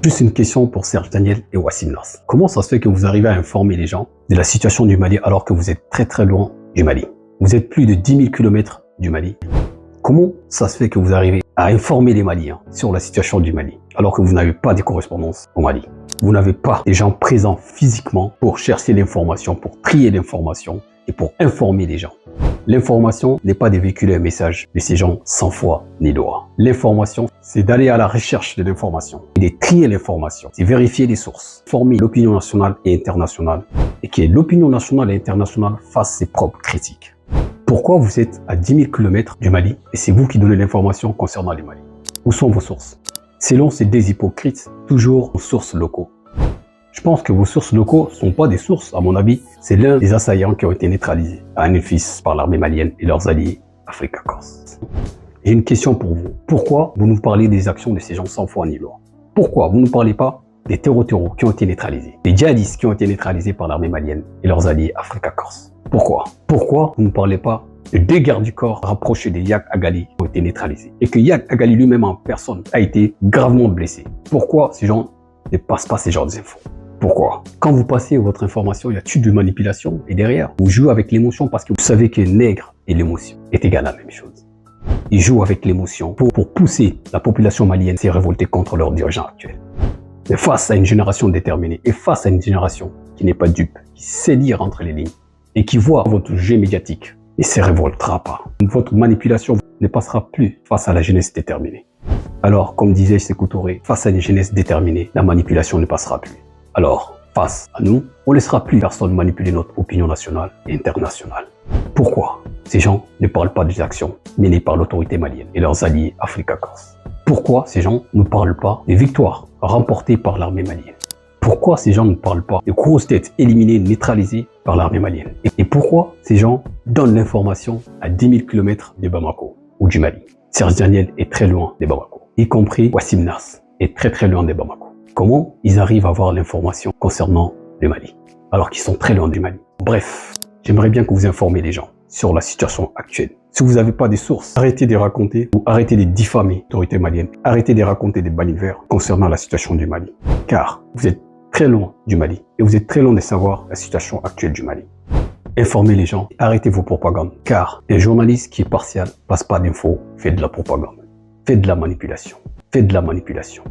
Juste une question pour Serge Daniel et Wassim Nasr. Comment ça se fait que vous arrivez à informer les gens de la situation du Mali alors que vous êtes très loin du Mali? Vous êtes plus de 10 000 km du Mali. Comment ça se fait que vous arrivez à informer les Maliens sur la situation du Mali alors que vous n'avez pas de correspondance au Mali? Vous n'avez pas des gens présents physiquement pour chercher l'information, pour trier l'information et pour informer les gens. L'information n'est pas de véhiculer un message de ces gens sans foi ni loi. L'information, c'est d'aller à la recherche de l'information et de trier l'information. C'est vérifier les sources, former l'opinion nationale et internationale et que l'opinion nationale et internationale fasse ses propres critiques. Pourquoi vous êtes à 10 000 km du Mali et c'est vous qui donnez l'information concernant les Mali? Où sont vos sources? Selon ces deux hypocrites, toujours aux sources locaux. Je pense que vos sources locaux ne sont pas des sources, à mon avis. C'est l'un des assaillants qui ont été neutralisés à Anilfis par l'armée malienne et leurs alliés Africa Corps. J'ai une question pour vous. Pourquoi vous nous parlez des actions de ces gens sans foi ni loi? Pourquoi vous ne parlez pas des terreaux qui ont été neutralisés, des djihadistes qui ont été neutralisés par l'armée malienne et leurs alliés Africa Corps? Pourquoi? Pourquoi vous ne parlez pas de deux gardes du corps rapprochés de Yak Agali qui ont été neutralisés et que Yak Agali lui-même en personne a été gravement blessé? Pourquoi ces gens ne passent pas ces genres d'infos? Pourquoi? Quand vous passez votre information, il y a-t-il de manipulation? Et derrière, vous jouez avec l'émotion parce que vous savez que nègre et l'émotion est égal à la même chose. Ils jouent avec l'émotion pour pousser la population malienne à se révolter contre leurs dirigeants actuels. Mais face à une génération déterminée et face à une génération qui n'est pas dupe, qui sait lire entre les lignes et qui voit votre jeu médiatique, ne se révoltera pas. Votre manipulation ne passera plus face à la jeunesse déterminée. Alors, comme disait Sékou Touré, face à une jeunesse déterminée, la manipulation ne passera plus. Alors, face à nous, on ne laissera plus personne manipuler notre opinion nationale et internationale. Pourquoi ces gens ne parlent pas des actions menées par l'autorité malienne et leurs alliés Africa Corps? Pourquoi ces gens ne parlent pas des victoires remportées par l'armée malienne? Pourquoi ces gens ne parlent pas des grosses têtes éliminées, neutralisées par l'armée malienne? Et pourquoi ces gens donnent l'information à 10 000 km de Bamako ou du Mali? Serge Daniel est très loin de Bamako, y compris Wassim Nasr est très loin de Bamako. Comment ils arrivent à avoir l'information concernant le Mali, alors qu'ils sont très loin du Mali? Bref, j'aimerais bien que vous informez les gens sur la situation actuelle. Si vous n'avez pas des sources, arrêtez de raconter ou arrêtez de diffamer l'autorité malienne. Arrêtez de raconter des balivers concernant la situation du Mali. Car vous êtes très loin du Mali et vous êtes très loin de savoir la situation actuelle du Mali. Informez les gens, arrêtez vos propagandes. Car un journaliste qui est partial, passe pas d'infos, fait de la propagande, fait de la manipulation, fait de la manipulation.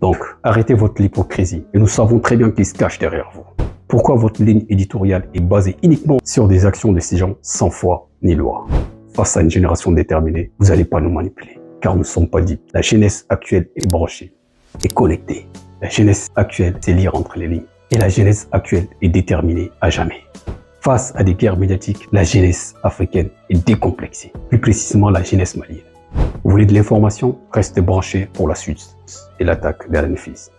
Donc, arrêtez votre hypocrisie et nous savons très bien qu'il se cache derrière vous. Pourquoi votre ligne éditoriale est basée uniquement sur des actions de ces gens sans foi ni loi? Face à une génération déterminée, vous n'allez pas nous manipuler, car nous ne sommes pas dits. La jeunesse actuelle est branchée, est connectée. La jeunesse actuelle sait lire entre les lignes. Et la jeunesse actuelle est déterminée à jamais. Face à des guerres médiatiques, la jeunesse africaine est décomplexée, plus précisément la jeunesse malienne. Vous voulez de l'information? Restez branchés pour la suite et l'attaque d'Anilfis.